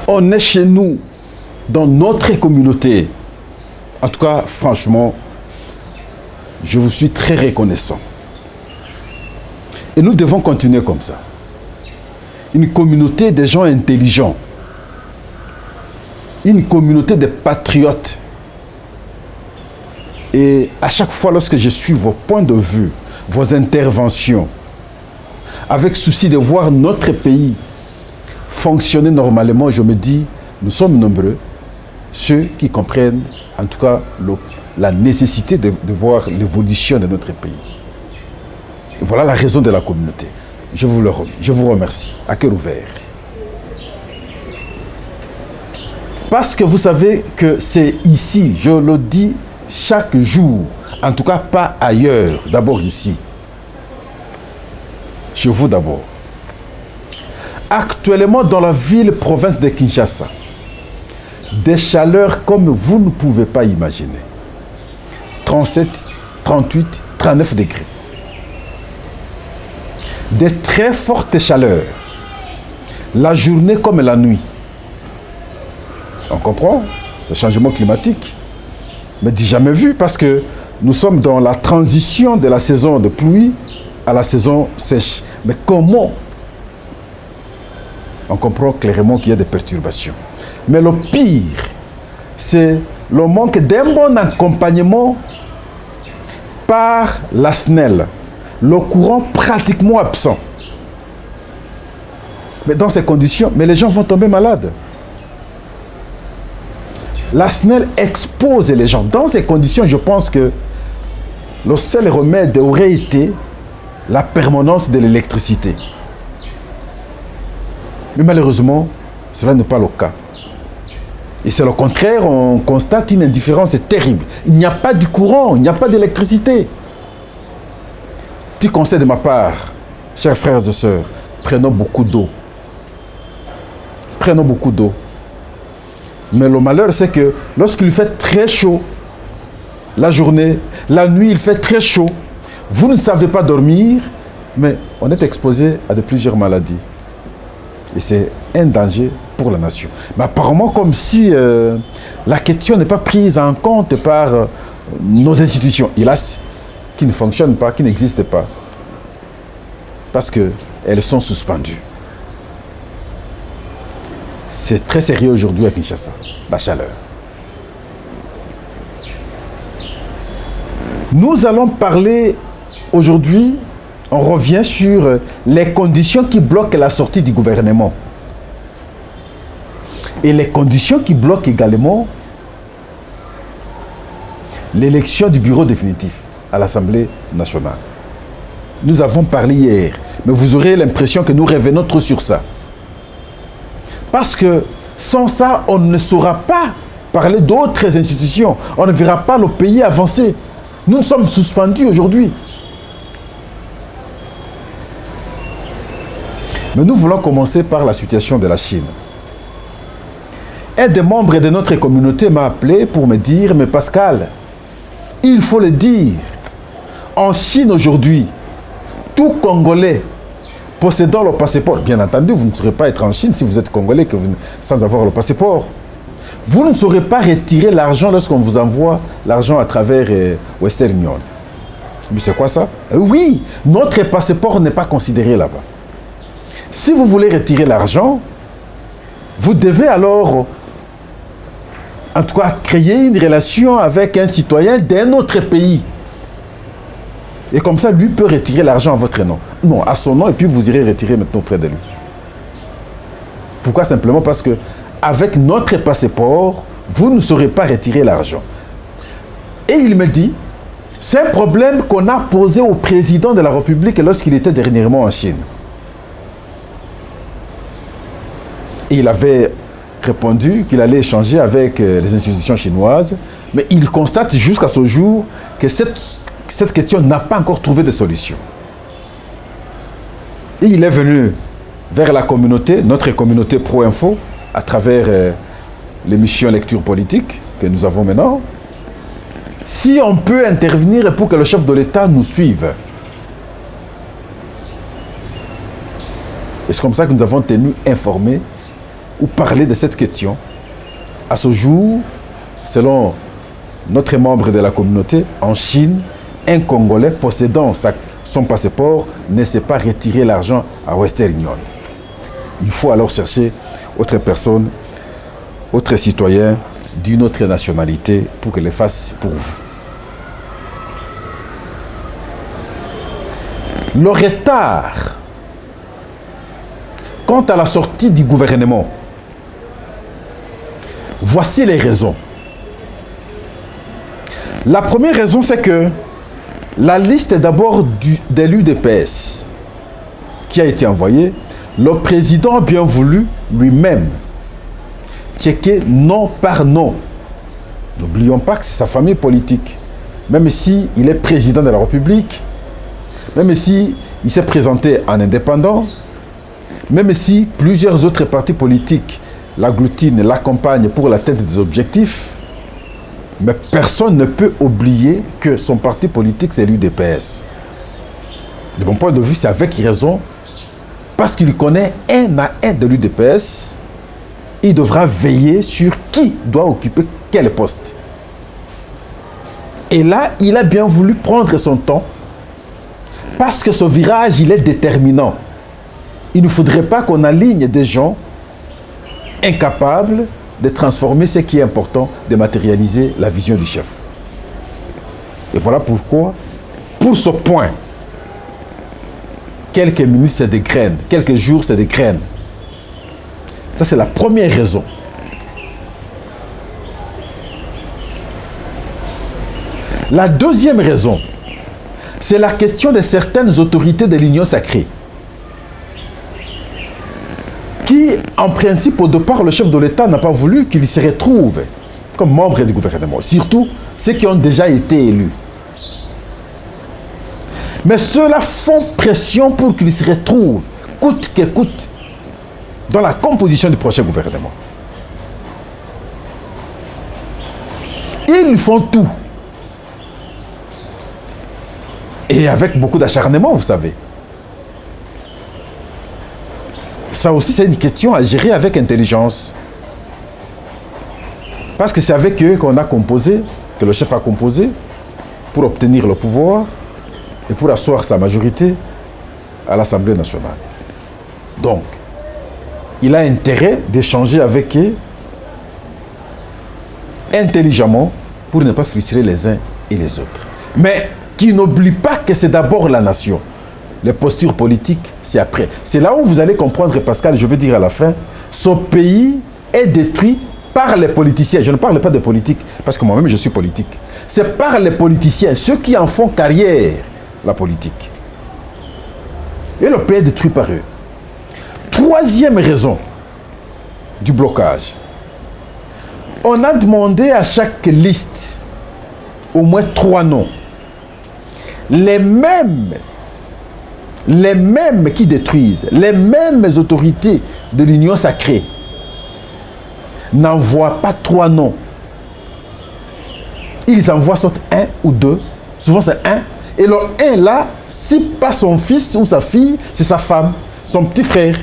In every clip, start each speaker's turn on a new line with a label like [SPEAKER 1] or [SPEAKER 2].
[SPEAKER 1] On est chez nous, dans notre communauté. En tout cas, franchement, je vous suis très reconnaissant. Et nous devons continuer comme ça. Une communauté de gens intelligents. Une communauté de patriotes. Et à chaque fois, lorsque je suis vos points de vue, vos interventions, avec souci de voir notre pays fonctionner normalement, je me dis, nous sommes nombreux, ceux qui comprennent en tout cas la nécessité de voir l'évolution de notre pays. Voilà la raison de la communauté. Je vous remercie, à cœur ouvert. Parce que vous savez que c'est ici, je le dis chaque jour, en tout cas pas ailleurs, d'abord ici. Chez vous d'abord. Actuellement dans la ville-province de Kinshasa, des chaleurs comme vous ne pouvez pas imaginer. 37, 38, 39 degrés. Des très fortes chaleurs. La journée comme la nuit. On comprend le changement climatique. Mais dit jamais vu parce que nous sommes dans la transition de la saison de pluie à la saison sèche. Mais comment? On comprend clairement qu'il y a des perturbations. Mais le pire, c'est le manque d'un bon accompagnement par la SNEL. Le courant pratiquement absent. Mais dans ces conditions, mais les gens vont tomber malades. La SNEL expose les gens. Dans ces conditions, je pense que le seul remède aurait été la permanence de l'électricité. Mais malheureusement, cela n'est pas le cas. Et c'est le contraire, on constate une indifférence terrible. Il n'y a pas de courant, il n'y a pas d'électricité. Petit conseil de ma part, chers frères et sœurs, prenons beaucoup d'eau. Prenons beaucoup d'eau. Mais le malheur, c'est que lorsqu'il fait très chaud, la journée, la nuit, il fait très chaud, vous ne savez pas dormir, mais on est exposé à plusieurs maladies. Et c'est un danger pour la nation. Mais apparemment, comme si la question n'est pas prise en compte par nos institutions, hélas, qui ne fonctionnent pas, qui n'existent pas. Parce qu'elles sont suspendues. C'est très sérieux aujourd'hui à Kinshasa, la chaleur. Nous allons parler aujourd'hui, on revient sur les conditions qui bloquent la sortie du gouvernement. Et les conditions qui bloquent également l'élection du bureau définitif à l'Assemblée nationale. Nous avons parlé hier, mais vous aurez l'impression que nous revenons trop sur ça. Parce que sans ça, on ne saura pas parler d'autres institutions. On ne verra pas le pays avancer. Nous sommes suspendus aujourd'hui. Mais nous voulons commencer par la situation de la Chine. Un des membres de notre communauté m'a appelé pour me dire, mais Pascal, il faut le dire, en Chine aujourd'hui, tout Congolais possédant le passeport, bien entendu, vous ne saurez pas être en Chine si vous êtes Congolais sans avoir le passeport. Vous ne saurez pas retirer l'argent lorsqu'on vous envoie l'argent à travers Western Union. Mais c'est quoi ça? Oui, notre passeport n'est pas considéré là-bas. Si vous voulez retirer l'argent, vous devez alors, en tout cas, créer une relation avec un citoyen d'un autre pays. Et comme ça, lui peut retirer l'argent à votre nom. Non, à son nom, et puis vous irez retirer maintenant près de lui. Pourquoi? Simplement parce que avec notre passeport, vous ne saurez pas retirer l'argent. Et il me dit, c'est un problème qu'on a posé au président de la République lorsqu'il était dernièrement en Chine. Et il avait répondu qu'il allait échanger avec les institutions chinoises, mais il constate jusqu'à ce jour que cette question n'a pas encore trouvé de solution. Et il est venu vers la communauté, notre communauté Pro-Info, à travers l'émission Lecture Politique que nous avons maintenant. Si on peut intervenir pour que le chef de l'État nous suive. Et c'est comme ça que nous avons tenu informés ou parler de cette question. À ce jour, selon notre membre de la communauté, en Chine, un Congolais possédant son passeport ne sait pas retirer l'argent à Western Union. Il faut alors chercher autre personne, autre citoyen d'une autre nationalité pour qu'elle le fasse pour vous. Le retard quant à la sortie du gouvernement, voici les raisons. La première raison, c'est que la liste d'abord de l'UDPS qui a été envoyée, le président a bien voulu lui-même checker nom par nom. N'oublions pas que c'est sa famille politique. Même si il est président de la République, même si il s'est présenté en indépendant, même si plusieurs autres partis politiques l'agglutinent, l'accompagnent pour l'atteinte des objectifs, mais personne ne peut oublier que son parti politique, c'est l'UDPS. De mon point de vue, c'est avec raison, parce qu'il connaît un à un de l'UDPS, il devra veiller sur qui doit occuper quel poste. Et là, il a bien voulu prendre son temps, parce que ce virage, il est déterminant. Il ne faudrait pas qu'on aligne des gens incapables de transformer ce qui est important, de matérialiser la vision du chef. Et voilà pourquoi, pour ce point, quelques minutes c'est des graines, quelques jours c'est des graines. Ça c'est la première raison. La deuxième raison, c'est la question de certaines autorités de l'Union sacrée qui, en principe, au départ, le chef de l'État n'a pas voulu qu'il se retrouve comme membre du gouvernement, surtout ceux qui ont déjà été élus. Mais ceux-là font pression pour qu'ils se retrouvent, coûte que coûte, dans la composition du prochain gouvernement. Ils font tout. Et avec beaucoup d'acharnement, vous savez. Ça aussi, c'est une question à gérer avec intelligence. Parce que c'est avec eux qu'on a composé, que le chef a composé, pour obtenir le pouvoir et pour asseoir sa majorité à l'Assemblée nationale. Donc, il a intérêt d'échanger avec eux intelligemment pour ne pas frustrer les uns et les autres. Mais qui n'oublie pas que c'est d'abord la nation. Les postures politiques, c'est après. C'est là où vous allez comprendre, Pascal, je vais dire à la fin, ce pays est détruit par les politiciens. Je ne parle pas de politique, parce que moi-même je suis politique. C'est par les politiciens, ceux qui en font carrière, la politique. Et le pays est détruit par eux. Troisième raison du blocage. On a demandé à chaque liste au moins 3 noms. Les mêmes qui détruisent, les mêmes autorités de l'Union sacrée n'envoient pas 3 noms. Ils envoient soit 1 ou 2, souvent c'est 1. Et le 1 là, si pas son fils ou sa fille, c'est sa femme, son petit frère.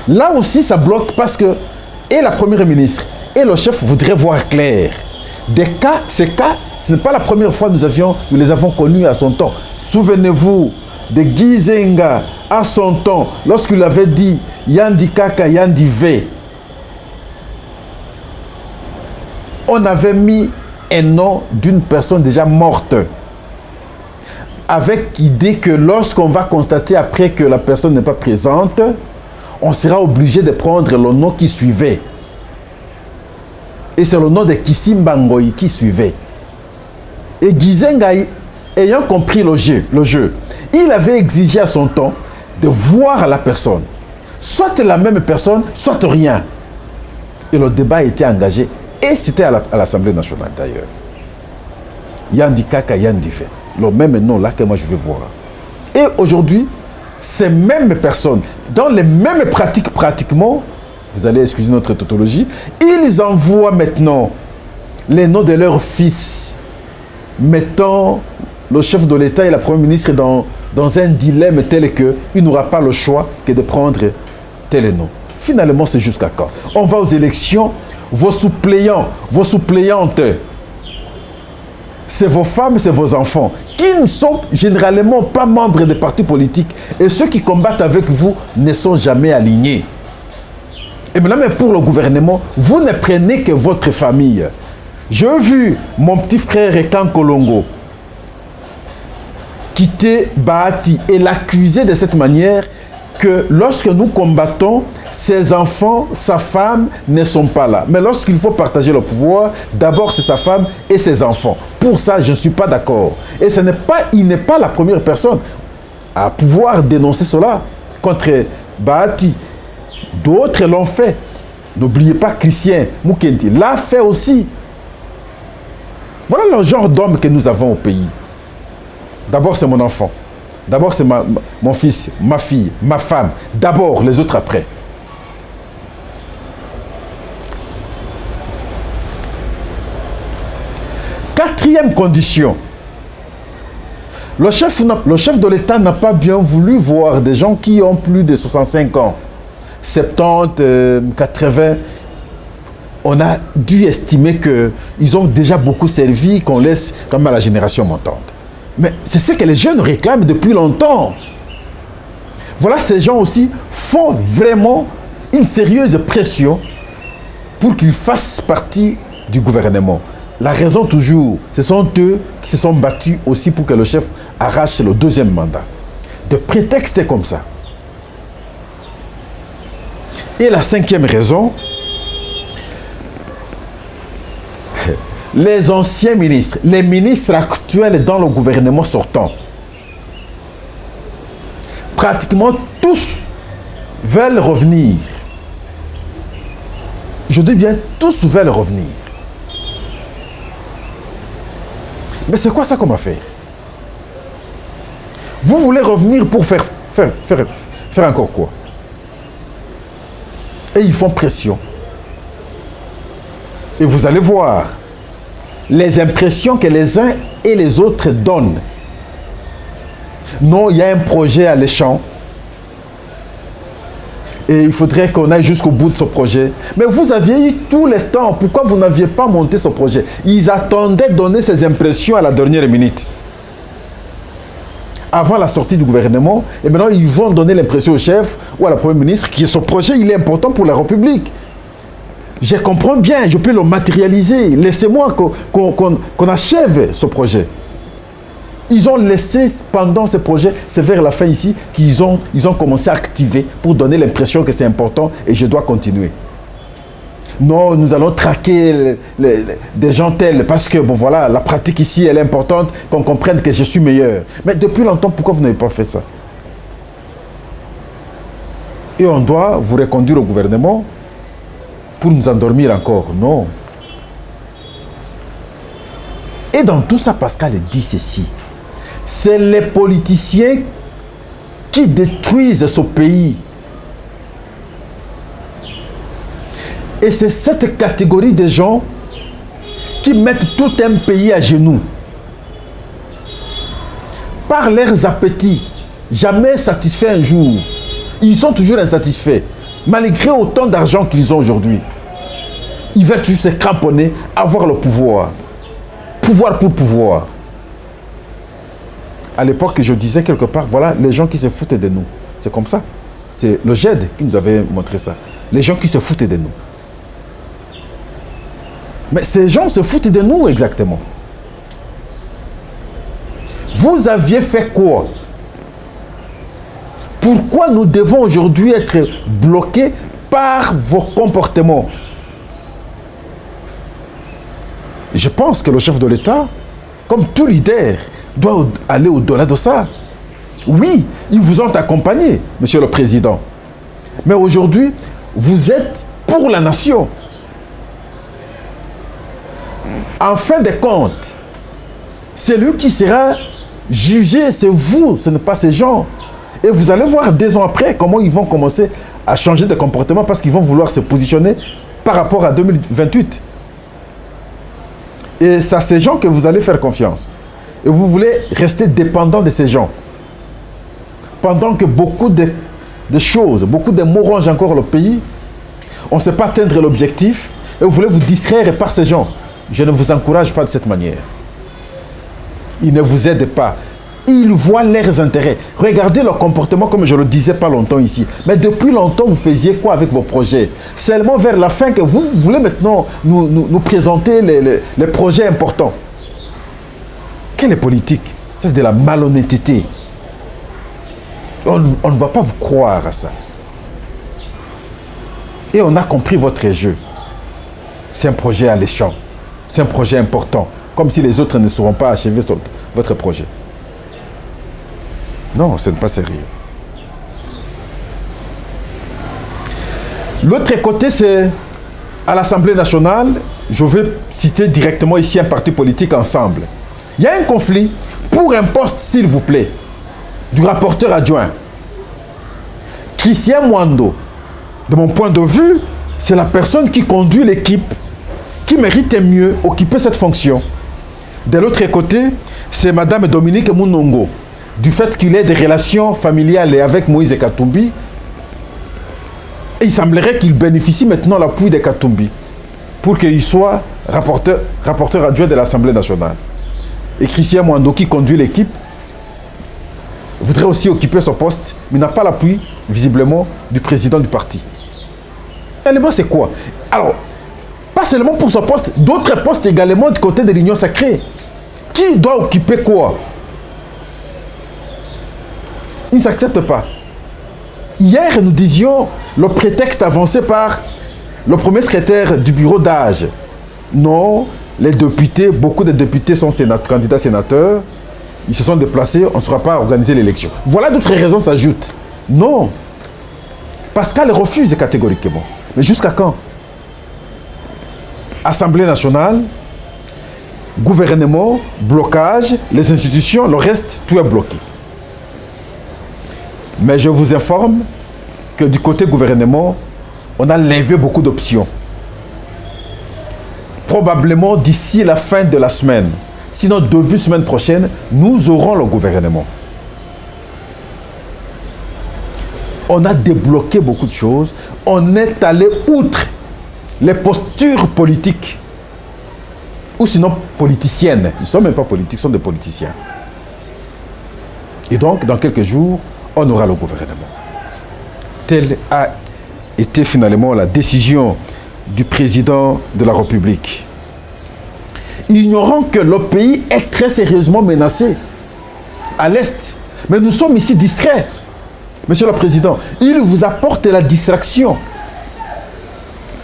[SPEAKER 1] Là aussi, ça bloque parce que et la première ministre et le chef voudraient voir clair. Ces cas, ce n'est pas la première fois que nous les avons connus à son temps. Souvenez-vous de Gizenga à son temps, lorsqu'il avait dit Yandi Kaka, Yandi Ve. On avait mis un nom d'une personne déjà morte, avec l'idée que lorsqu'on va constater après que la personne n'est pas présente, on sera obligé de prendre le nom qui suivait. Et c'est le nom de Kisimbangoyi qui suivait. Et Gizenga, ayant compris le jeu, il avait exigé à son temps de voir la personne. Soit la même personne, soit rien. Et le débat a été engagé. Et c'était à l'Assemblée nationale d'ailleurs. Yandi Kaka, Yandi Fe. Le même nom là que moi je veux voir. Et aujourd'hui, ces mêmes personnes, dans les mêmes pratiques pratiquement, vous allez excuser notre tautologie, ils envoient maintenant les noms de leurs fils, mettant le chef de l'État et la Première ministre dans un dilemme tel qu'il n'aura pas le choix que de prendre tel et non. Finalement, c'est jusqu'à quand? On va aux élections, vos suppléants, vos suppléantes, c'est vos femmes, c'est vos enfants, qui ne sont généralement pas membres des partis politiques. Et ceux qui combattent avec vous ne sont jamais alignés. Et maintenant, mais pour le gouvernement, vous ne prenez que votre famille. J'ai vu mon petit frère Ekan Kolongo quitter Bahati et l'accuser de cette manière que lorsque nous combattons, ses enfants, sa femme ne sont pas là. Mais lorsqu'il faut partager le pouvoir, d'abord c'est sa femme et ses enfants. Pour ça, je ne suis pas d'accord. Et il n'est pas la première personne à pouvoir dénoncer cela contre Bahati. D'autres l'ont fait. N'oubliez pas Christian Mukendi l'a fait aussi. Voilà le genre d'homme que nous avons au pays. D'abord, c'est mon enfant. D'abord, c'est mon fils, ma fille, ma femme. D'abord, les autres après. Quatrième condition. Le chef de l'État n'a pas bien voulu voir des gens qui ont plus de 65 ans. 70, 80. On a dû estimer qu'ils ont déjà beaucoup servi, qu'on laisse comme à la génération montante. Mais c'est ce que les jeunes réclament depuis longtemps. Voilà, ces gens aussi font vraiment une sérieuse pression pour qu'ils fassent partie du gouvernement. La raison toujours, ce sont eux qui se sont battus aussi pour que le chef arrache le deuxième mandat. De prétextes comme ça. Et la cinquième raison, les anciens ministres, les ministres actuels dans le gouvernement sortant, pratiquement tous veulent revenir. Je dis bien, tous veulent revenir. Mais c'est quoi ça qu'on va faire? Vous voulez revenir pour faire encore quoi? Et ils font pression. Et vous allez voir les impressions que les uns et les autres donnent. Non, il y a un projet alléchant. Et il faudrait qu'on aille jusqu'au bout de ce projet. Mais vous aviez eu tout le temps. Pourquoi vous n'aviez pas monté ce projet? Ils attendaient de donner ces impressions à la dernière minute. Avant la sortie du gouvernement. Et maintenant, ils vont donner l'impression au chef ou à la première ministre que ce projet, il est important pour la République. Je comprends bien, je peux le matérialiser. Laissez-moi qu'on achève ce projet. Ils ont laissé pendant ce projet, c'est vers la fin ici, qu'ils ont commencé à activer pour donner l'impression que c'est important et je dois continuer. Non, nous allons traquer des gens tels parce que, bon voilà, la pratique ici, elle est importante, qu'on comprenne que je suis meilleur. Mais depuis longtemps, pourquoi vous n'avez pas fait ça? Et on doit vous reconduire au gouvernement pour nous endormir encore. Non. Et dans tout ça, Pascal dit ceci. C'est les politiciens qui détruisent ce pays. Et c'est cette catégorie de gens qui mettent tout un pays à genoux. Par leurs appétits, jamais satisfaits un jour. Ils sont toujours insatisfaits. Malgré autant d'argent qu'ils ont aujourd'hui. Ils veulent toujours se cramponner, avoir le pouvoir. Pouvoir pour pouvoir. À l'époque, je disais quelque part, voilà, les gens qui se foutent de nous. C'est comme ça. C'est le GED qui nous avait montré ça. Les gens qui se foutent de nous. Mais ces gens se foutent de nous exactement. Vous aviez fait quoi? Pourquoi nous devons aujourd'hui être bloqués par vos comportements? Je pense que le chef de l'État, comme tout leader, doit aller au-delà de ça. Oui, ils vous ont accompagné, Monsieur le Président. Mais aujourd'hui, vous êtes pour la nation. En fin de compte, c'est lui qui sera jugé, c'est vous, ce n'est pas ces gens. Et vous allez voir 2 ans après comment ils vont commencer à changer de comportement parce qu'ils vont vouloir se positionner par rapport à 2028. Et c'est à ces gens que vous allez faire confiance. Et vous voulez rester dépendant de ces gens. Pendant que beaucoup de de choses, beaucoup de mots rongent encore le pays. On ne sait pas atteindre l'objectif et vous voulez vous distraire par ces gens. Je ne vous encourage pas de cette manière. Ils ne vous aident pas. Ils voient leurs intérêts. Regardez leur comportement comme je le disais pas longtemps ici. Mais depuis longtemps, vous faisiez quoi avec vos projets? Seulement vers la fin que vous voulez maintenant nous présenter les projets importants. Quelle est politique? C'est de la malhonnêteté. On ne va pas vous croire à ça. Et on a compris votre jeu. C'est un projet alléchant. C'est un projet important. Comme si les autres ne sauront pas achever votre projet. Non, ce n'est pas sérieux. L'autre côté, c'est à l'Assemblée nationale. Je vais citer directement ici un parti politique ensemble. Il y a un conflit pour un poste, s'il vous plaît, du rapporteur adjoint. Christian Mwando, de mon point de vue, c'est la personne qui conduit l'équipe, qui mérite mieux occuper cette fonction. De l'autre côté, c'est Madame Dominique Munongo, du fait qu'il ait des relations familiales avec Moïse Katumbi. Et il semblerait qu'il bénéficie maintenant de l'appui de Katumbi pour qu'il soit rapporteur adjoint de l'Assemblée nationale. Et Christian Mwando, qui conduit l'équipe, voudrait aussi occuper son poste, mais n'a pas l'appui, visiblement, du président du parti. L'élément, c'est quoi? Alors, pas seulement pour son poste, d'autres postes également du côté de l'Union sacrée. Qui doit occuper quoi? Il ne s'accepte pas. Hier, nous disions le prétexte avancé par le premier secrétaire du bureau d'âge. Non, les députés, beaucoup de députés sont candidats sénateurs. Ils se sont déplacés, on ne saura pas organiser l'élection. Voilà d'autres raisons s'ajoutent. Non. Pascal refuse catégoriquement. Mais jusqu'à quand? Assemblée nationale, gouvernement, blocage, les institutions, le reste, tout est bloqué. Mais je vous informe que du côté gouvernement, on a levé beaucoup d'options. Probablement d'ici la fin de la semaine, sinon début semaine prochaine, nous aurons le gouvernement. On a débloqué beaucoup de choses. On est allé outre les postures politiques, ou sinon politiciennes. Ils ne sont même pas politiques, ils sont des politiciens. Et donc, dans quelques jours, on aura le gouvernement. Telle a été finalement la décision du président de la République. Ignorant que le pays est très sérieusement menacé à l'Est. Mais nous sommes ici discrets. Monsieur le Président, il vous apporte la distraction.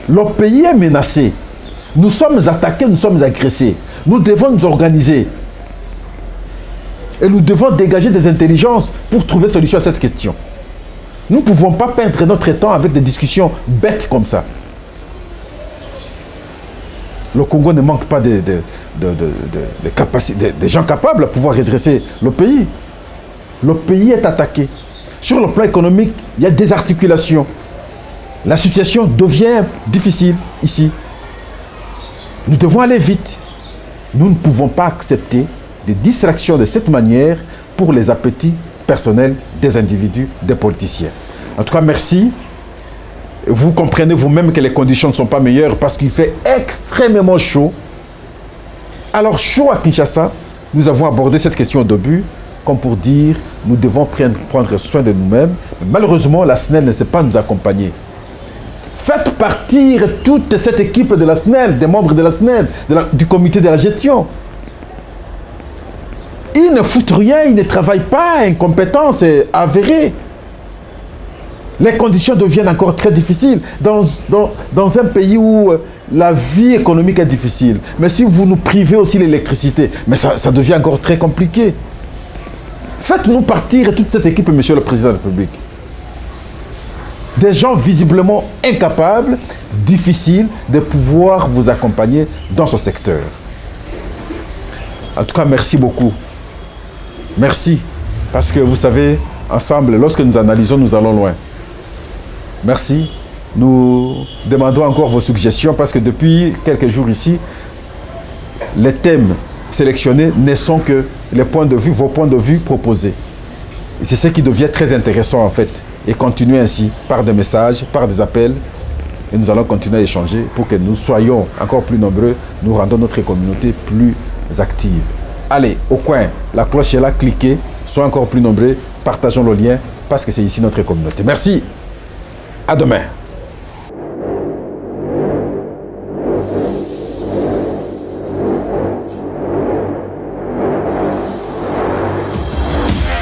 [SPEAKER 1] Le pays est menacé. Nous sommes attaqués, nous sommes agressés. Nous devons nous organiser. Et nous devons dégager des intelligences pour trouver solution à cette question. Nous ne pouvons pas perdre notre temps avec des discussions bêtes comme ça. Le Congo ne manque pas de gens capables à pouvoir redresser le pays. Le pays est attaqué. Sur le plan économique, il y a des articulations. La situation devient difficile ici. Nous devons aller vite. Nous ne pouvons pas accepter des distractions de cette manière pour les appétits personnels des individus, des politiciens. En tout cas, merci. Vous comprenez vous-même que les conditions ne sont pas meilleures parce qu'il fait extrêmement chaud. Alors, chaud à Kinshasa, nous avons abordé cette question au début, comme pour dire, nous devons prendre soin de nous-mêmes. Malheureusement, la SNEL ne sait pas nous accompagner. Faites partir toute cette équipe de la SNEL, des membres de la SNEL, du comité de la gestion. Ils ne foutent rien, ils ne travaillent pas, incompétence est avérée. Les conditions deviennent encore très difficiles dans un pays où la vie économique est difficile. Mais si vous nous privez aussi l'électricité, mais ça devient encore très compliqué. Faites-nous partir toute cette équipe, Monsieur le Président de la République. Des gens visiblement incapables, difficiles de pouvoir vous accompagner dans ce secteur. En tout cas, merci beaucoup. Merci. Parce que vous savez, ensemble, lorsque nous analysons, nous allons loin. Merci. Nous demandons encore vos suggestions parce que depuis quelques jours ici, les thèmes sélectionnés ne sont que les points de vue, vos points de vue proposés. Et c'est ce qui devient très intéressant en fait. et continuez ainsi par des messages, par des appels. Et nous allons continuer à échanger pour que nous soyons encore plus nombreux, nous rendons notre communauté plus active. Allez, au coin, la cloche est là, cliquez, soyons encore plus nombreux, partageons le lien parce que c'est ici notre communauté. Merci, à demain.